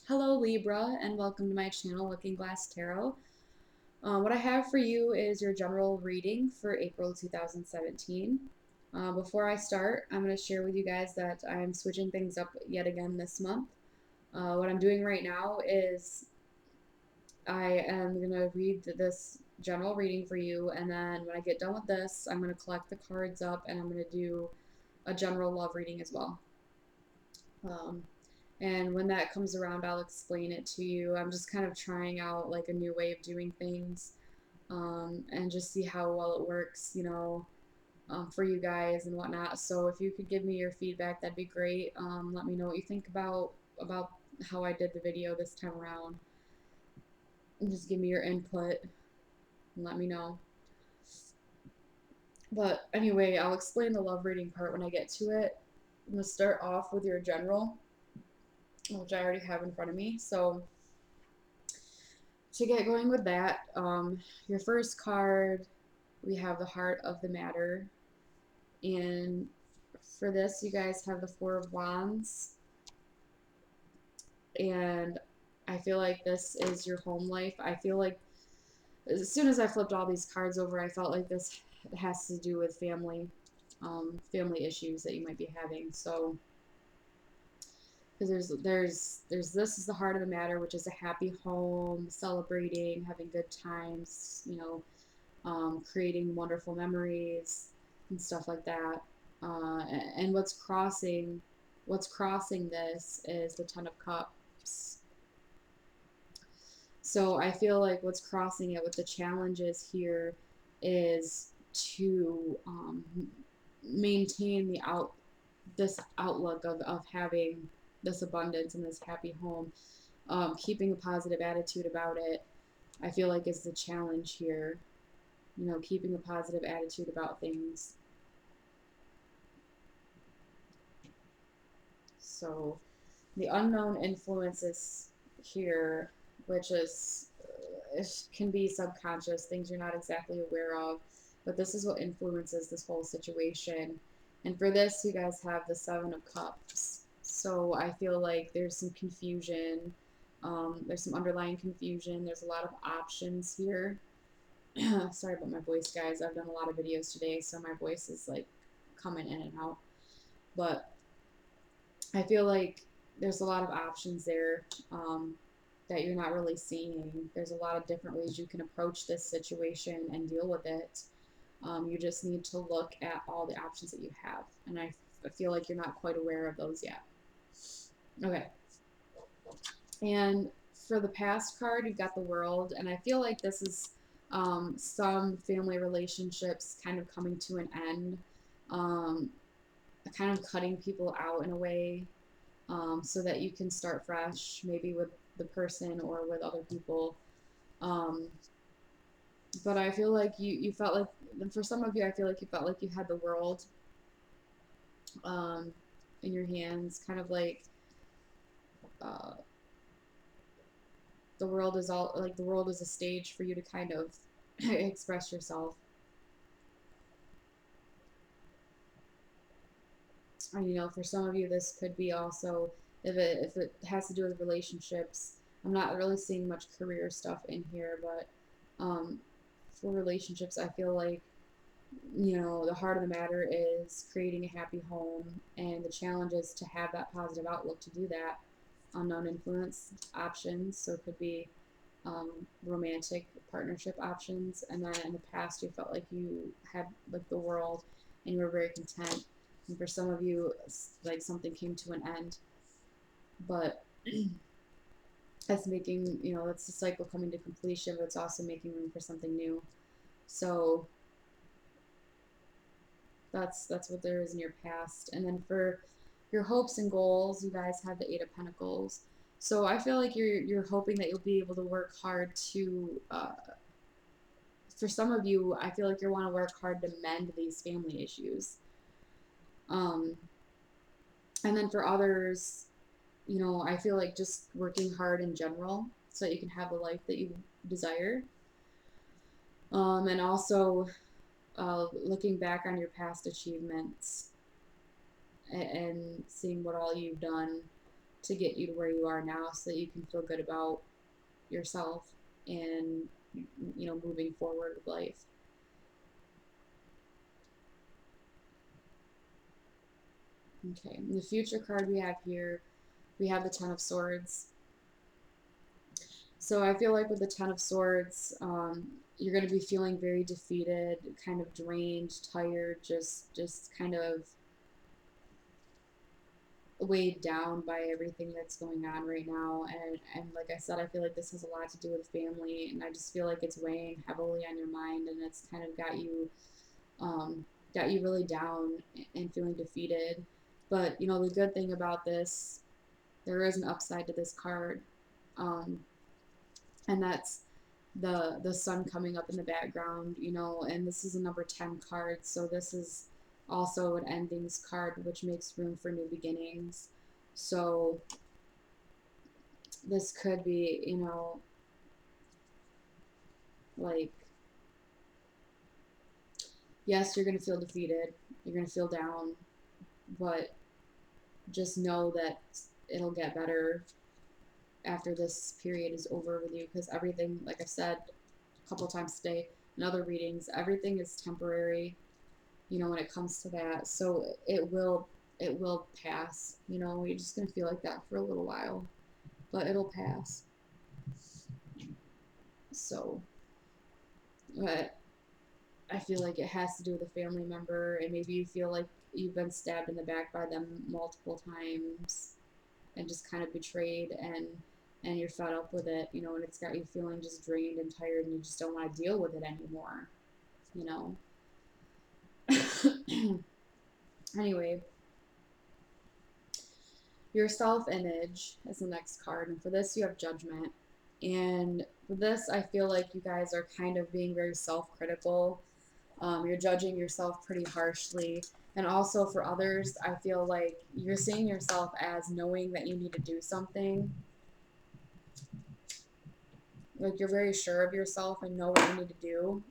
Hello Libra, and welcome to my channel Looking Glass Tarot. What I have for you is your general reading for April 2017. Before I start, I'm going to share with you guys that I'm switching things up yet again this month. What I'm doing right now is I am going to read this general reading for you, and then when I get done with this, I'm going to collect the cards up and I'm going to do a general love reading as well. Um, And when that comes around, I'll explain it to you. I'm just kind of trying out like a new way of doing things, and just see how well it works, for you guys and whatnot. So if you could give me your feedback, that'd be great. Let me know what you think about how I did the video this time around. And just give me your input and let me know. But anyway, I'll explain the love reading part when I get to it. I'm gonna start off with your general, which I already have in front of me. So to get going with that, your first card, we have the Heart of the Matter. And for this, you guys have the Four of Wands. And I feel like this is your home life. I feel like as soon as I flipped all these cards over, I felt like this has to do with family issues that you might be having. So, because there's this is the heart of the matter, which is a happy home, celebrating, having good times, creating wonderful memories and stuff like that. And what's crossing this is the Ten of Cups. So I feel like what's crossing it with the challenges here is to maintain this outlook of having this abundance and this happy home, keeping a positive attitude about it. I feel like is the challenge here, keeping a positive attitude about things. So the unknown influences here, which is it can be subconscious, things you're not exactly aware of, but this is what influences this whole situation. And for this, you guys have the Seven of Cups. So I feel like there's some confusion. There's some underlying confusion. There's a lot of options here. Sorry about my voice, guys. I've done a lot of videos today, so my voice is like coming in and out. But I feel like there's a lot of options there, that you're not really seeing. There's a lot of different ways you can approach this situation and deal with it. You just need to look at all the options that you have. And I feel like you're not quite aware of those yet. Okay. And for the past card, you've got the World. And I feel like this is some family relationships kind of coming to an end, um, kind of cutting people out in a way, so that you can start fresh, maybe with the person or with other people. Um, but I feel like you felt like, for some of you, I feel like you felt like you had the world, um, in your hands, kind of like, uh, the world is a stage for you to kind of express yourself. And for some of you, this could be also, if it has to do with relationships. I'm not really seeing much career stuff in here, but for relationships, I feel like, the heart of the matter is creating a happy home, and the challenge is to have that positive outlook to do that. Unknown influence options, so it could be romantic partnership options, and then in the past you felt like you had like the world and you were very content. And for some of you, like something came to an end, but that's making, it's a cycle coming to completion, but it's also making room for something new. So that's what there is in your past. And then for your hopes and goals, you guys have the Eight of Pentacles. So I feel like you're hoping that you'll be able to work hard to, for some of you, I feel like you want to work hard to mend these family issues. Um, and then for others, I feel like just working hard in general so that you can have the life that you desire. And also looking back on your past achievements and seeing what all you've done to get you to where you are now so that you can feel good about yourself and, moving forward with life. Okay, the future card we have here, we have the Ten of Swords. So I feel like with the Ten of Swords, you're going to be feeling very defeated, kind of drained, tired, just kind of weighed down by everything that's going on right now. And like I said, I feel like this has a lot to do with family, and I just feel like it's weighing heavily on your mind, and it's kind of got you really down and feeling defeated. But the good thing about this, there is an upside to this card. Um, and that's the sun coming up in the background, and this is a number 10 card, so this is also an endings card, which makes room for new beginnings. So this could be, like, yes, you're going to feel defeated, you're going to feel down, but just know that it'll get better after this period is over with you, because everything, like I've said a couple times today in other readings, everything is temporary, when it comes to that. So it will pass. You're just gonna feel like that for a little while, but it'll pass. So, but I feel like it has to do with a family member, and maybe you feel like you've been stabbed in the back by them multiple times, and just kind of betrayed, and you're fed up with it, and it's got you feeling just drained and tired, and you just don't want to deal with it anymore, you know. Anyway, your self-image is the next card, and for this you have Judgment. And for this, I feel like you guys are kind of being very self-critical. You're judging yourself pretty harshly. And also for others, I feel like you're seeing yourself as knowing that you need to do something. Like, you're very sure of yourself and know what you need to do.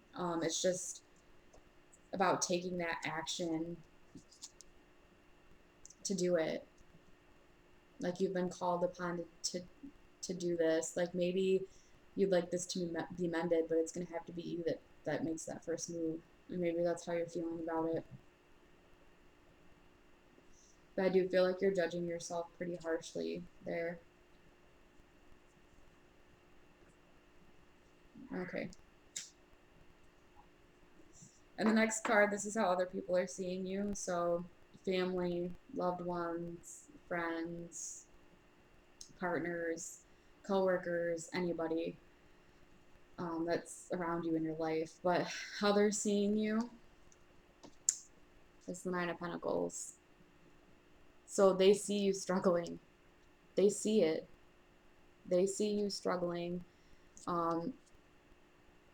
It's just about taking that action to do it. Like, you've been called upon to do this. Like, maybe you'd like this to be mended, but it's going to have to be you that makes that first move. And maybe that's how you're feeling about it. But I do feel like you're judging yourself pretty harshly there. Okay. And the next card, this is how other people are seeing you. So family, loved ones, friends, partners, coworkers, anybody that's around you in your life. But how they're seeing you is the Nine of Pentacles. So they see you struggling. They see it. They see you struggling. Um,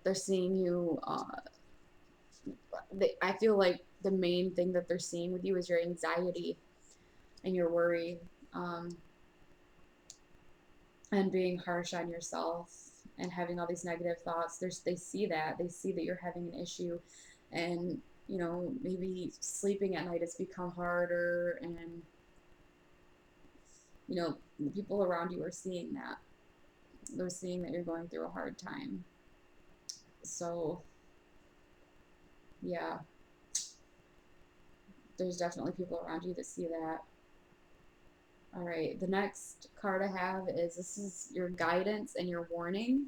they're seeing you. I feel like the main thing that they're seeing with you is your anxiety and your worry, and being harsh on yourself and having all these negative thoughts. They see that. They see that you're having an issue, and maybe sleeping at night has become harder, and the people around you are seeing that. They're seeing that you're going through a hard time. So, yeah, there's definitely people around you that see that. All right, the next card I have is, this is your guidance and your warning.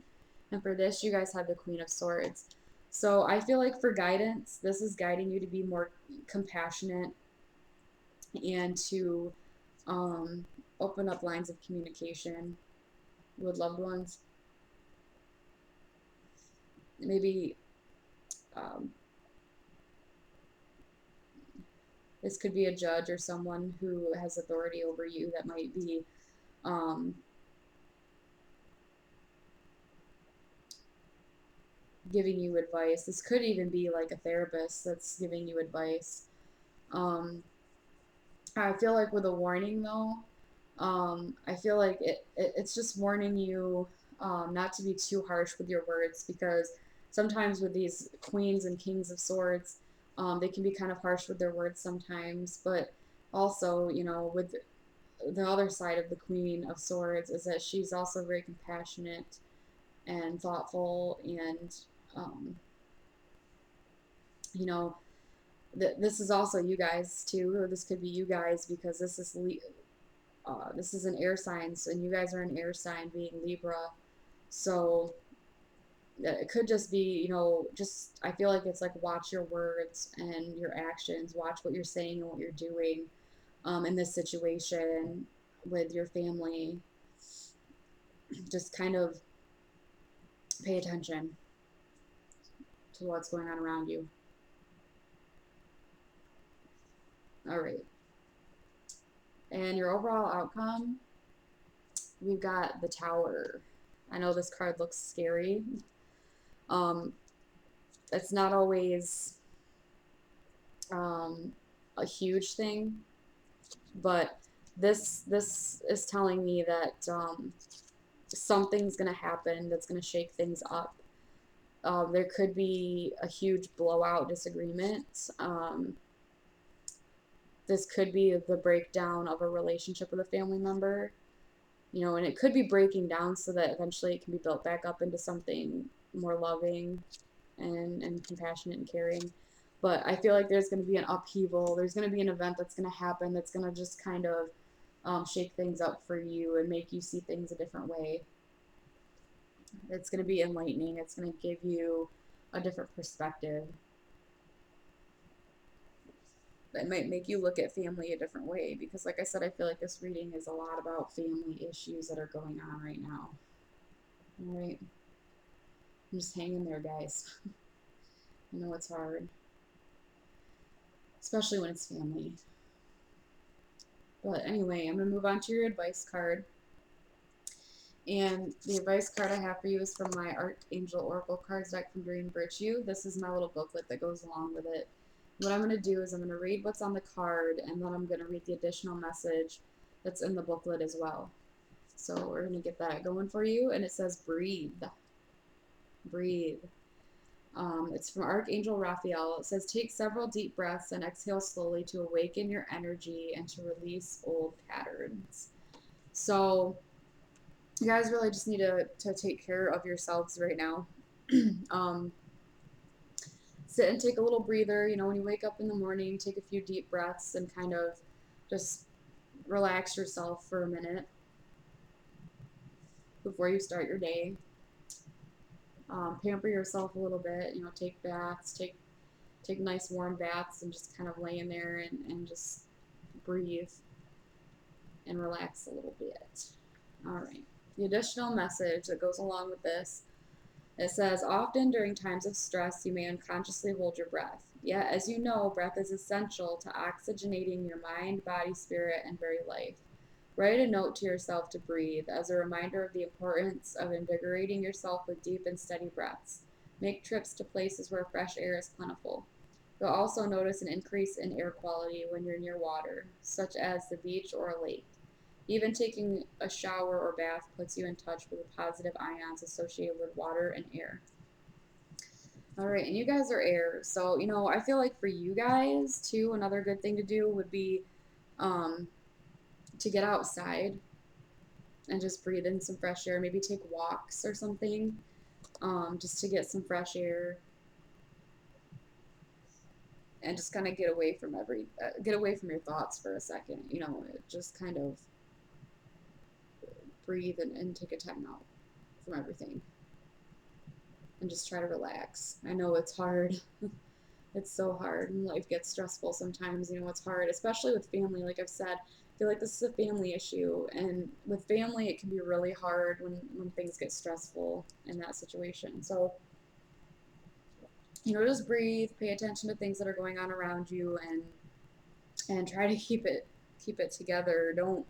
And for this, you guys have the Queen of Swords. So I feel like for guidance, this is guiding you to be more compassionate and to open up lines of communication with loved ones. Maybe this could be a judge or someone who has authority over you that might be giving you advice. This could even be like a therapist that's giving you advice. I feel like with a warning though, I feel like it's just warning you not to be too harsh with your words, because sometimes with these queens and kings of swords, they can be kind of harsh with their words sometimes. But also, with the other side of the Queen of Swords is that she's also very compassionate and thoughtful, and um, you know, this is also you guys too, or this could be you guys because this is an air sign, so, and you guys are an air sign being Libra, so it could just be, just I feel like it's like watch your words and your actions, watch what you're saying and what you're doing in this situation with your family. Just kind of pay attention to what's going on around you. All right. And your overall outcome, we've got the Tower. I know this card looks scary. Um, it's not always um, a huge thing, but this is telling me that something's gonna happen that's gonna shake things up. There could be a huge blowout disagreement. This could be the breakdown of a relationship with a family member, and it could be breaking down so that eventually it can be built back up into something more loving and compassionate and caring. But I feel like there's going to be an upheaval. There's going to be an event that's going to happen that's going to just kind of shake things up for you and make you see things a different way. It's going to be enlightening. It's going to give you a different perspective. It might make you look at family a different way because, like I said, I feel like this reading is a lot about family issues that are going on right now. All right. I'm just hanging there, guys. I know it's hard, especially when it's family. But anyway, I'm going to move on to your advice card. And the advice card I have for you is from my Archangel Oracle cards deck from Dream Virtue. This is my little booklet that goes along with it. What I'm going to do is I'm going to read what's on the card, and then I'm going to read the additional message that's in the booklet as well. So we're going to get that going for you. And it says breathe. Breathe. It's from Archangel Raphael. It says, take several deep breaths and exhale slowly to awaken your energy and to release old patterns. So you guys really just need to take care of yourselves right now. Sit and take a little breather. When you wake up in the morning, take a few deep breaths and kind of just relax yourself for a minute before you start your day. Pamper yourself a little bit. Take baths, take nice warm baths, and just kind of lay in there and just breathe and relax a little bit. All right. The additional message that goes along with this, it says, often during times of stress, you may unconsciously hold your breath. Yet, as you know, breath is essential to oxygenating your mind, body, spirit, and very life. Write a note to yourself to breathe as a reminder of the importance of invigorating yourself with deep and steady breaths. Make trips to places where fresh air is plentiful. You'll also notice an increase in air quality when you're near water, such as the beach or a lake. Even taking a shower or bath puts you in touch with the positive ions associated with water and air. All right, and you guys are air, so I feel like for you guys too, another good thing to do would be to get outside and just breathe in some fresh air. Maybe take walks or something, just to get some fresh air and just kind of get away from your thoughts for a second. Just kind of breathe and take a time out from everything and just try to relax. I know it's hard. It's so hard, and life gets stressful sometimes. It's hard, especially with family. Like I've said, I feel like this is a family issue, and with family, it can be really hard when things get stressful in that situation. So, just breathe, pay attention to things that are going on around you, and try to keep it together. Don't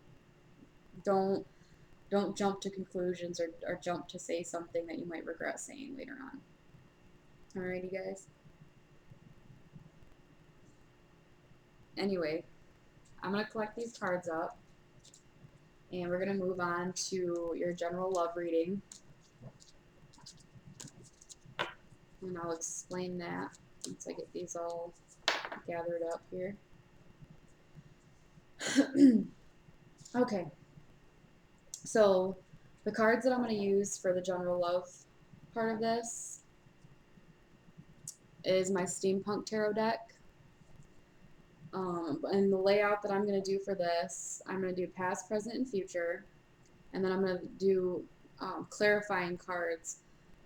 don't jump to conclusions or jump to say something that you might regret saying later on. Alrighty, guys. Anyway, I'm going to collect these cards up, and we're going to move on to your general love reading. And I'll explain that once I get these all gathered up here. Okay, so the cards that I'm going to use for the general love part of this is my Steampunk Tarot deck. And the layout that I'm going to do for this, I'm going to do past, present, and future. And then I'm going to do clarifying cards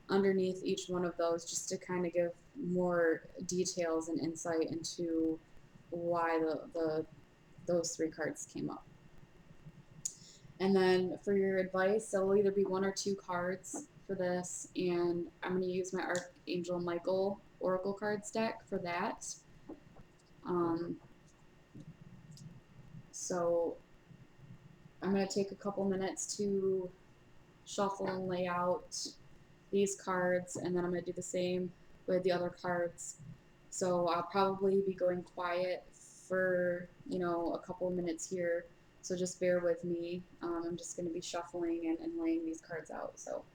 underneath each one of those just to kind of give more details and insight into why those three cards came up. And then for your advice, there'll either be one or two cards for this, and I'm going to use my Archangel Michael Oracle cards deck for that. Um, so I'm going to take a couple minutes to shuffle and lay out these cards, and then I'm going to do the same with the other cards. So I'll probably be going quiet for, a couple of minutes here. So just bear with me. I'm just going to be shuffling and laying these cards out. So.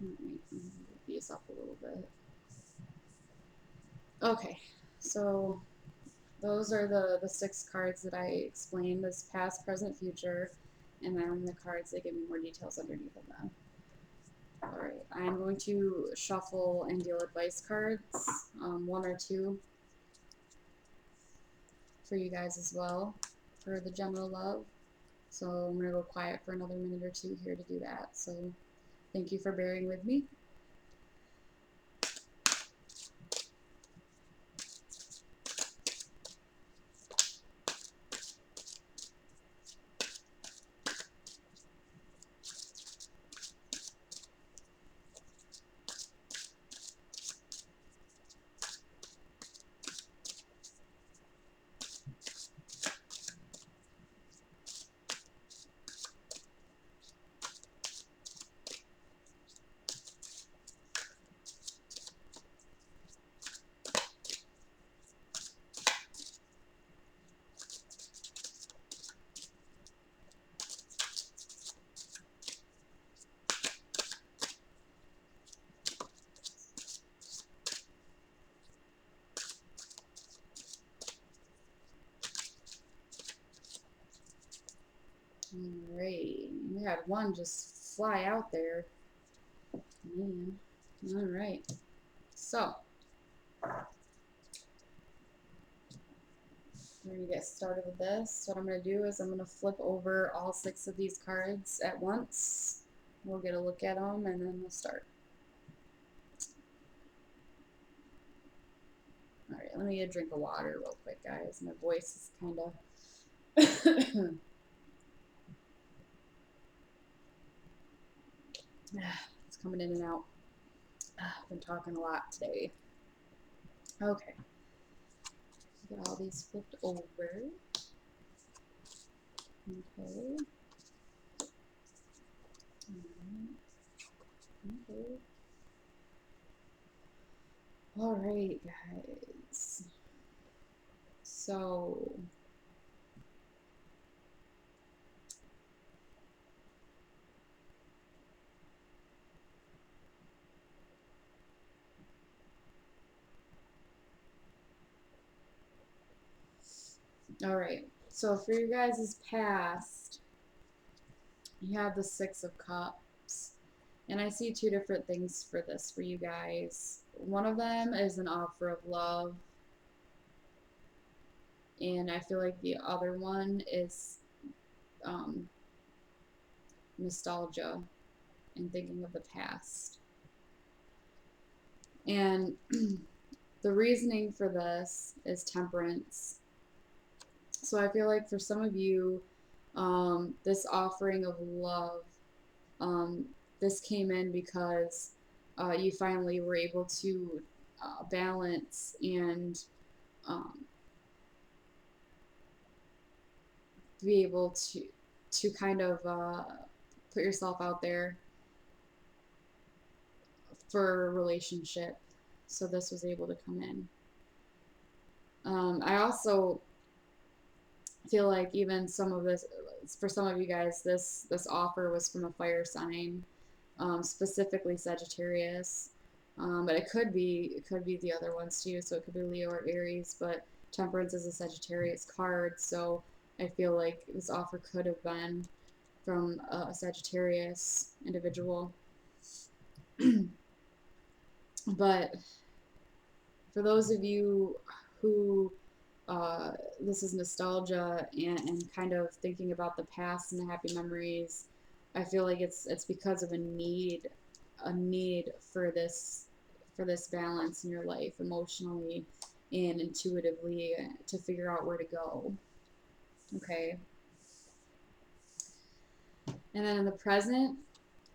Let me move these up a little bit. Okay, so those are the six cards that I explained, this past, present, future, and then the cards that give me more details underneath of them. Alright, I'm going to shuffle and deal advice cards, one or two for you guys as well, for the general love. So I'm going to go quiet for another minute or two here to do that. So thank you for bearing with me. Alright, we had one just fly out there. Man. Alright, so we're going to get started with this. What I'm going to do is I'm going to flip over all six of these cards at once. We'll get a look at them and then we'll start. Alright, let me get a drink of water real quick, guys. My voice is kind of... Let's coming in and out. I've been talking a lot today. Okay. Get all these flipped over. Okay. Okay. All right, guys. So, all right. So for you guys' past, you have the Six of Cups. And I see two different things for this for you guys. One of them is an offer of love. And I feel like the other one is um, nostalgia and thinking of the past. And the reasoning for this is temperance. So I feel like for some of you, this offering of love, um, this came in because you finally were able to balance and um, be able to kind of put yourself out there for a relationship. So this was able to come in. I also feel like even some of this, for some of you guys, this offer was from a fire sign, specifically Sagittarius. But it could be the other ones too. So it could be Leo or Aries. But Temperance is a Sagittarius card, so I feel like this offer could have been from a Sagittarius individual. But for those of you who this is nostalgia and kind of thinking about the past and the happy memories, I feel like it's because of a need for this balance in your life emotionally and intuitively to figure out where to go. Okay. And then in the present,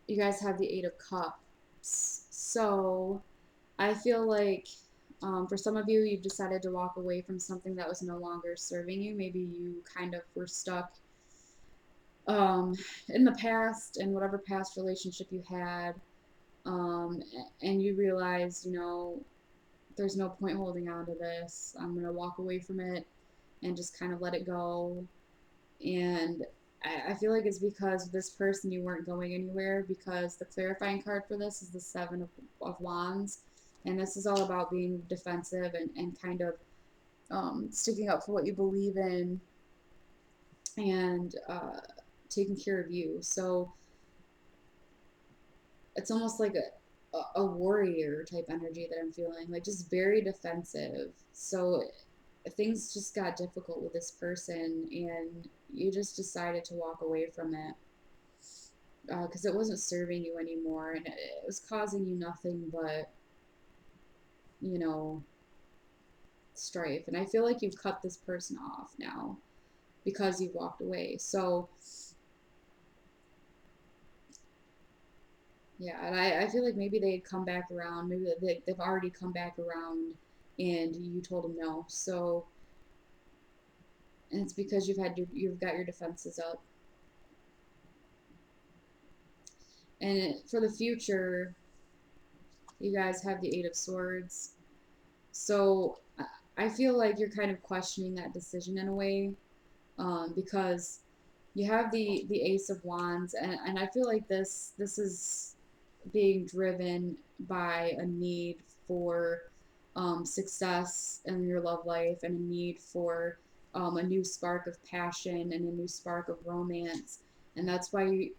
you guys have the Eight of Cups. So I feel like for some of you, you've decided to walk away from something that was no longer serving you. Maybe you kind of were stuck um, in the past and whatever past relationship you had, um, and you realized, there's no point holding on to this. I'm going to walk away from it and just kind of let it go. And I feel like it's because this person you weren't going anywhere, because the clarifying card for this is the Seven of Wands. And this is all about being defensive and kind of sticking up for what you believe in and taking care of you. So it's almost like a warrior type energy that I'm feeling, like just very defensive. So things just got difficult with this person, and you just decided to walk away from it because it wasn't serving you anymore, and it was causing you nothing but, you know, strife. And I feel like you've cut this person off now because you've walked away. So yeah, and I feel like maybe they'd come back around. Maybe they've already come back around, and you told them no. So, and it's because you've got your defenses up. And for the future, you guys have the Eight of Swords. So I feel like you're kind of questioning that decision in a way, because you have the Ace of Wands, and I feel like this is being driven by a need for success in your love life and a need for a new spark of passion and a new spark of romance. And that's why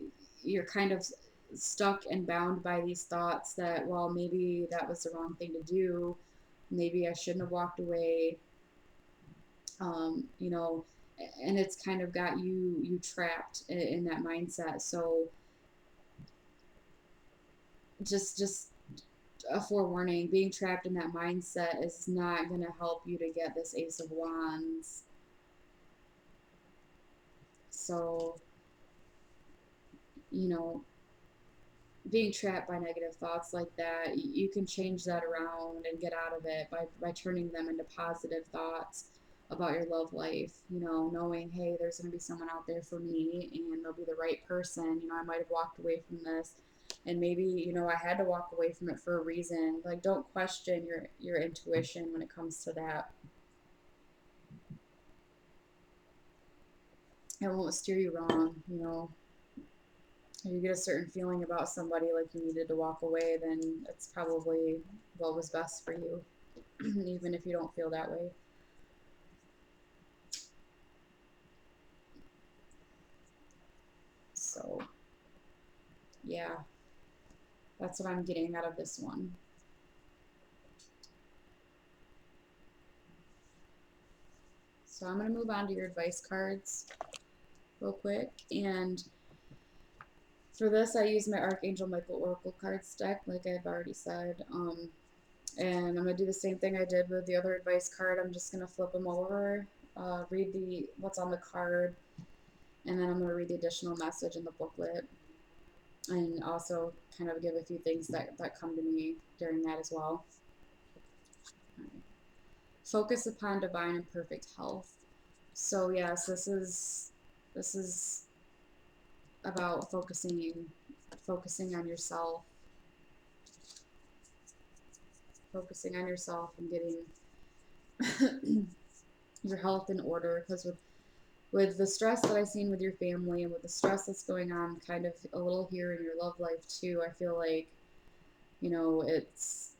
you're kind of stuck and bound by these thoughts that, well, maybe that was the wrong thing to do. Maybe I shouldn't have walked away. Um, you know, and it's kind of got you trapped in that mindset. So just a forewarning, being trapped in that mindset is not going to help you to get this Ace of Wands. So, you know, being trapped by negative thoughts like that, you can change that around and get out of it by turning them into positive thoughts about your love life. Knowing, hey, there's going to be someone out there for me and they'll be the right person. I might have walked away from this and maybe, I had to walk away from it for a reason. Like, don't question your intuition when it comes to that. It won't steer you wrong. If you get a certain feeling about somebody like you needed to walk away, then it's probably what was best for you, even if you don't feel that way. So, yeah, that's what I'm getting out of this one. So, I'm going to move on to your advice cards real quick. And for this, I use my Archangel Michael Oracle cards deck, like I've already said. And I'm going to do the same thing I did with the other advice card. I'm just going to flip them over, read what's on the card, and then I'm going to read the additional message in the booklet, and also kind of give a few things that come to me during that as well. Right. Focus upon divine and perfect health. So yes, this is about focusing on yourself, and getting your health in order. Because with the stress that I've seen with your family and with the stress that's going on kind of a little here in your love life too, I feel like, it's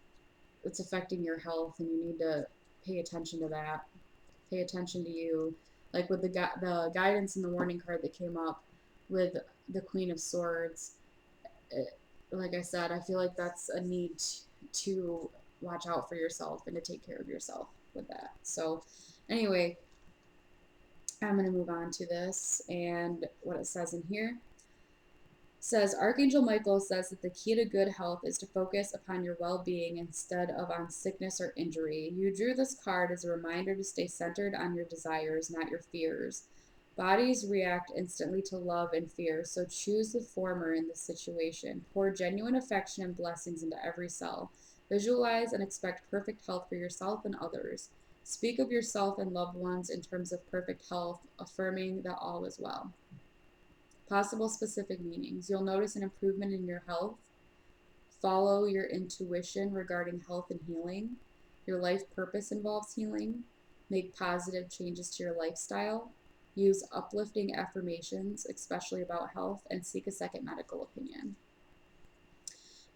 affecting your health, and you need to pay attention to that. Pay attention to you. Like with the guidance and the warning card that came up with the Queen of Swords, like I said, I feel like that's a need to watch out for yourself and to take care of yourself with that. So, anyway, I'm going to move on to this and what it says in here. Says Archangel Michael says that the key to good health is to focus upon your well-being instead of on sickness or injury. You drew this card as a reminder to stay centered on your desires, not your fears. Bodies react instantly to love and fear, so choose the former in this situation. Pour genuine affection and blessings into every cell. Visualize and expect perfect health for yourself and others. Speak of yourself and loved ones in terms of perfect health, affirming that all is well. Possible specific meanings. You'll notice an improvement in your health. Follow your intuition regarding health and healing. Your life purpose involves healing. Make positive changes to your lifestyle. Use uplifting affirmations, especially about health, and seek a second medical opinion.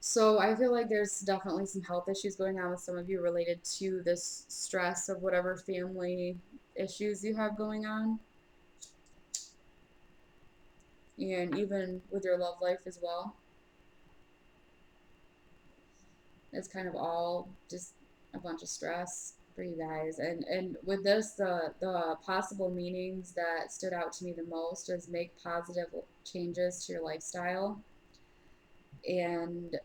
So I feel like there's definitely some health issues going on with some of you related to this stress of whatever family issues you have going on. And even with your love life as well. It's kind of all just a bunch of stress for you guys. And with this, the possible meanings that stood out to me the most is make positive changes to your lifestyle and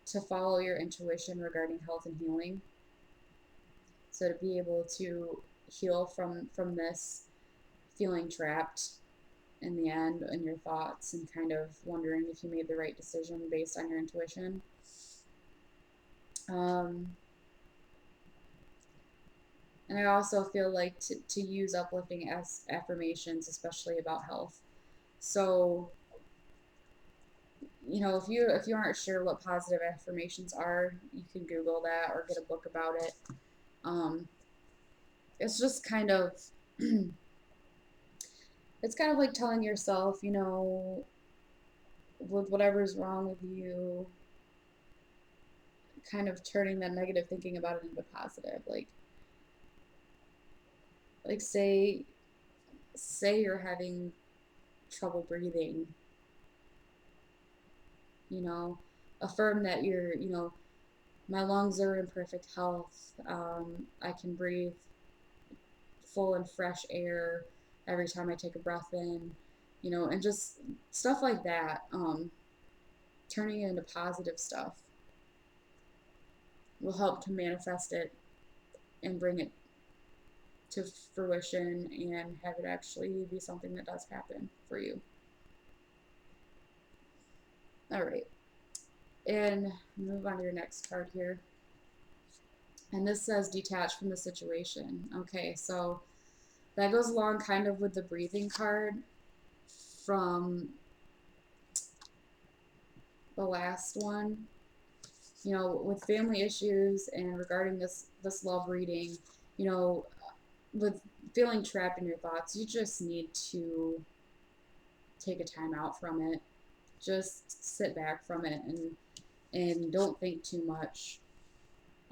to follow your intuition regarding health and healing. So to be able to heal from this feeling trapped in the end in your thoughts and kind of wondering if you made the right decision based on your intuition. And I also feel like to use uplifting affirmations, especially about health. So, if you aren't sure what positive affirmations are, you can Google that or get a book about it. Um, it's just kind of it's kind of like telling yourself, with whatever's wrong with you, kind of turning that negative thinking about it into positive. Like say you're having trouble breathing, you know, affirm that my lungs are in perfect health. I can breathe full and fresh air every time I take a breath in, and just stuff like that. Turning it into positive stuff will help to manifest it and bring it to fruition and have it actually be something that does happen for you. All right. And move on to your next card here. And this says detach from the situation. Okay, so that goes along kind of with the breathing card from the last one. You know, with family issues and regarding this love reading, you know, with feeling trapped in your thoughts, you just need to take a time out from it. Just sit back from it and don't think too much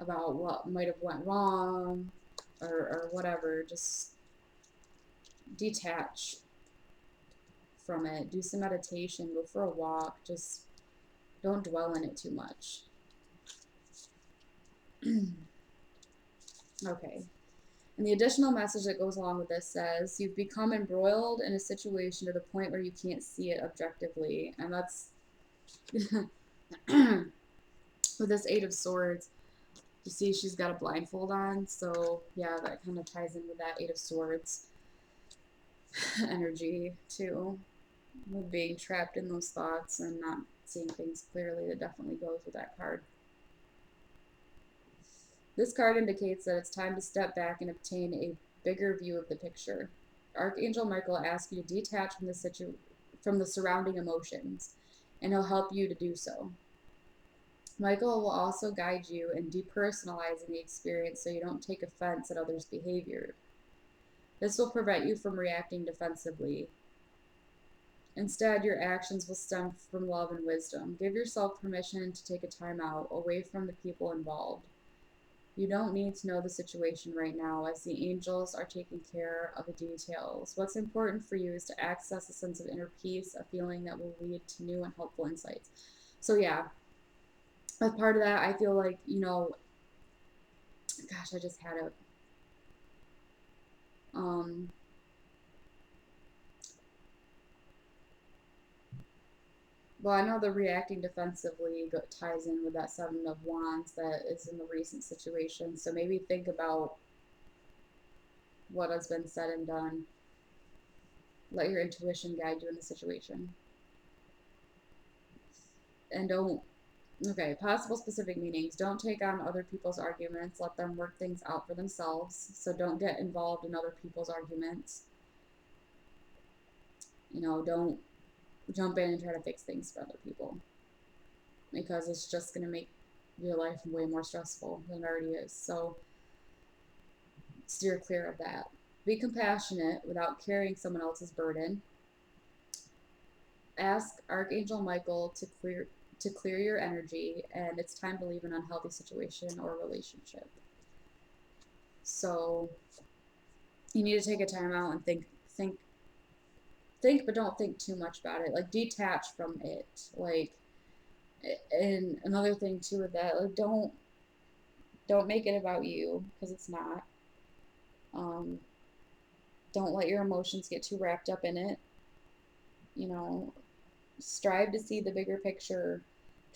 about what might have went wrong or whatever. Just detach from it. Do some meditation. Go for a walk. Just don't dwell in it too much. Okay. And the additional message that goes along with this says, you've become embroiled in a situation to the point where you can't see it objectively. And that's with this Eight of Swords. You see, she's got a blindfold on. So, yeah, that kind of ties in with that Eight of Swords energy, too. With being trapped in those thoughts and not seeing things clearly. That definitely goes with that card. This card indicates that it's time to step back and obtain a bigger view of the picture. Archangel Michael asks you to detach from from the surrounding emotions, and he'll help you to do so. Michael will also guide you in depersonalizing the experience so you don't take offense at others' behavior. This will prevent you from reacting defensively. Instead, your actions will stem from love and wisdom. Give yourself permission to take a time out away from the people involved. You don't need to know the situation right now, as the angels are taking care of the details. What's important for you is to access a sense of inner peace, a feeling that will lead to new and helpful insights. So, yeah, as part of that, I feel like, you know, gosh, I just had it. Um, well, I know the reacting defensively ties in with that Seven of Wands that is in the recent situation. So maybe think about what has been said and done. Let your intuition guide you in the situation. And don't, okay, possible specific meanings. Don't take on other people's arguments. Let them work things out for themselves. So don't get involved in other people's arguments. You know, don't jump in and try to fix things for other people because it's just going to make your life way more stressful than it already is. So steer clear of that. Be compassionate without carrying someone else's burden. Ask Archangel Michael to clear your energy, and it's time to leave an unhealthy situation or relationship. So you need to take a time out and think, but don't think too much about it. Like detach from it. Like, and another thing too with that, like don't make it about you because it's not. Um, don't let your emotions get too wrapped up in it. You know, strive to see the bigger picture.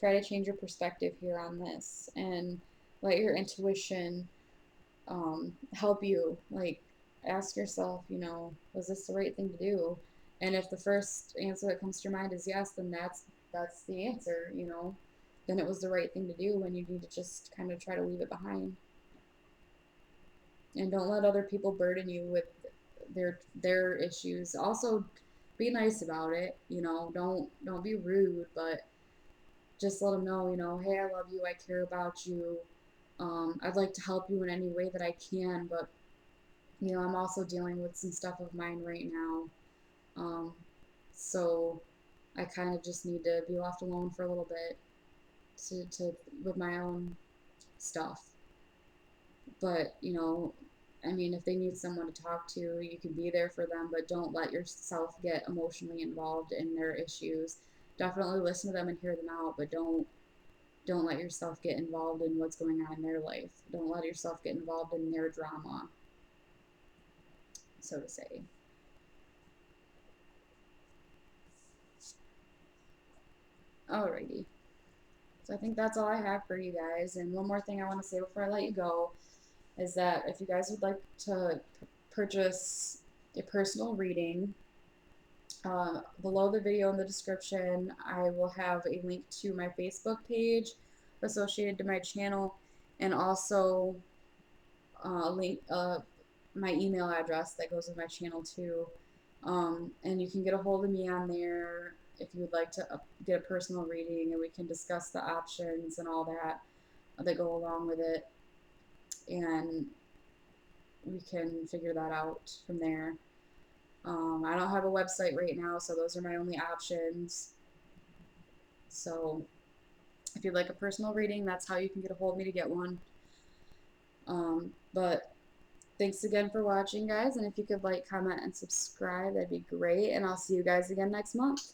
Try to change your perspective here on this, and let your intuition help you. Like, ask yourself, you know, was this the right thing to do? And if the first answer that comes to your mind is yes, then that's the answer. You know, then it was the right thing to do, and you need to just kind of try to leave it behind. And don't let other people burden you with their issues. Also, be nice about it. You know, don't be rude, but just let them know. You know, hey, I love you. I care about you. I'd like to help you in any way that I can, but you know, I'm also dealing with some stuff of mine right now. Um, so I kind of just need to be left alone for a little bit to with my own stuff. But, you know, I mean, if they need someone to talk to, you can be there for them, but don't let yourself get emotionally involved in their issues. Definitely listen to them and hear them out, but don't let yourself get involved in what's going on in their life. Don't let yourself get involved in their drama, so to say. Alrighty. So I think that's all I have for you guys. And one more thing I want to say before I let you go is that if you guys would like to purchase a personal reading, Below the video in the description, I will have a link to my Facebook page associated to my channel, and also a link, my email address that goes with my channel too. And you can get a hold of me on there if you would like to get a personal reading, and we can discuss the options and all that go along with it, and we can figure that out from there. I don't have a website right now, so those are my only options. So if you'd like a personal reading, that's how you can get a hold of me to get one. But thanks again for watching, guys. And if you could like, comment, and subscribe, that'd be great. And I'll see you guys again next month.